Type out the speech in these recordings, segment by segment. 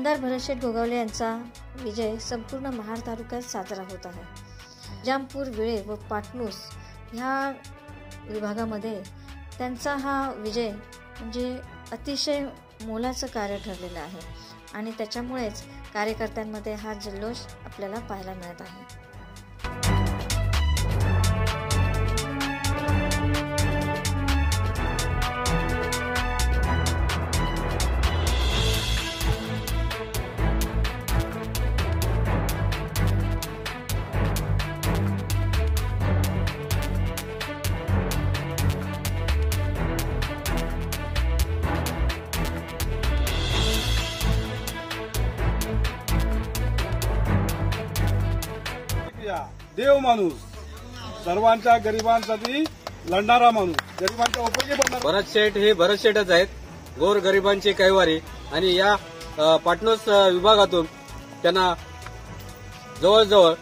आमदार भरतशेठ गोगावले यांचा विजय संपूर्ण महाड तालुक्यात साजरा होत आहे। जामपूर, विळे व पाटणूस ह्या विभागामध्ये त्यांचा हा विजय म्हणजे अतिशय मोलाचं कार्य ठरलेलं आहे आणि त्याच्यामुळेच कार्यकर्त्यांमध्ये हा जल्लोष आपल्याला पाहायला मिळत आहे। देव माणूस, सर्वांच्या गरिबांसाठी लढणारा माणूस, गरिबांच्या उपयोगी बनणारा भरतशेठ हे भरतशेठच आहेत, गोर गरिबांचे कैवारी। आणि या पाटणूस विभागातून त्यांना जवळजवळ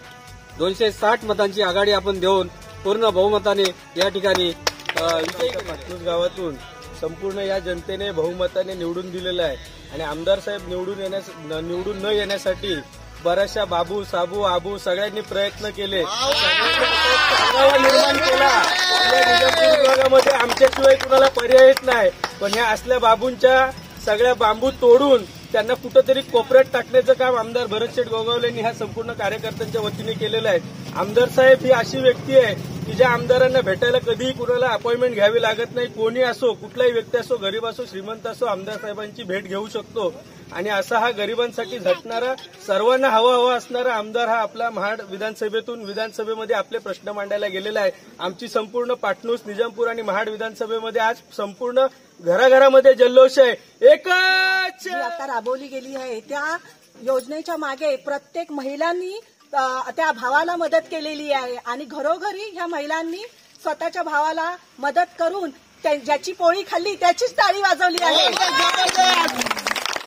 260 मतांची आघाडी आपण देऊन पूर्ण बहुमताने या ठिकाणी पाटणूस गावातून संपूर्ण या जनतेने बहुमताने निवडून दिलेलं आहे आणि आमदार साहेब निवडून न येण्यासाठी बऱ्याचशा बाबू, साबू, आबू सगळ्यांनी प्रयत्न केले, निर्माण केला। निजामपूर विभागामध्ये आमच्याशिवाय कुणाला पर्यायच नाही, पण ह्या असल्या बाबूंच्या सगळ्या बांबू तोडून त्यांना कुठंतरी कोपऱ्यात टाकण्याचं काम आमदार भरतशेठ गोगावले यांनी ह्या संपूर्ण कार्यकर्त्यांच्या वतीने केलेलं आहे। आमदार साहेब ही अशी व्यक्ती आहे की ज्या आमदारांना भेटायला कधीही कुणाला अपॉइंटमेंट घ्यावी लागत नाही। कोणी असो, कुठलाही व्यक्ती असो, गरीब असो, श्रीमंत असो, आमदार साहेबांची भेट घेऊ शकतो। आणि असा हा गरिबांसाठी झटणारा, सर्वांना हवा असणारा आमदार हा आपला महाड विधानसभेमध्ये आपले प्रश्न मांडायला गेलेला आहे। आमची संपूर्ण पाटणूस, निजामपूर आणि महाड विधानसभेमध्ये आज संपूर्ण घराघरामध्ये जल्लोष आहे। एकच आता राबवली गेली आहे त्या योजनेच्या मागे प्रत्येक महिलांनी त्या भावाला मदत केलेली आहे आणि घरोघरी ह्या महिलांनी स्वतःच्या भावाला मदत करून ज्याची पोळी खाल्ली त्याचीच टाळी वाजवली आहे।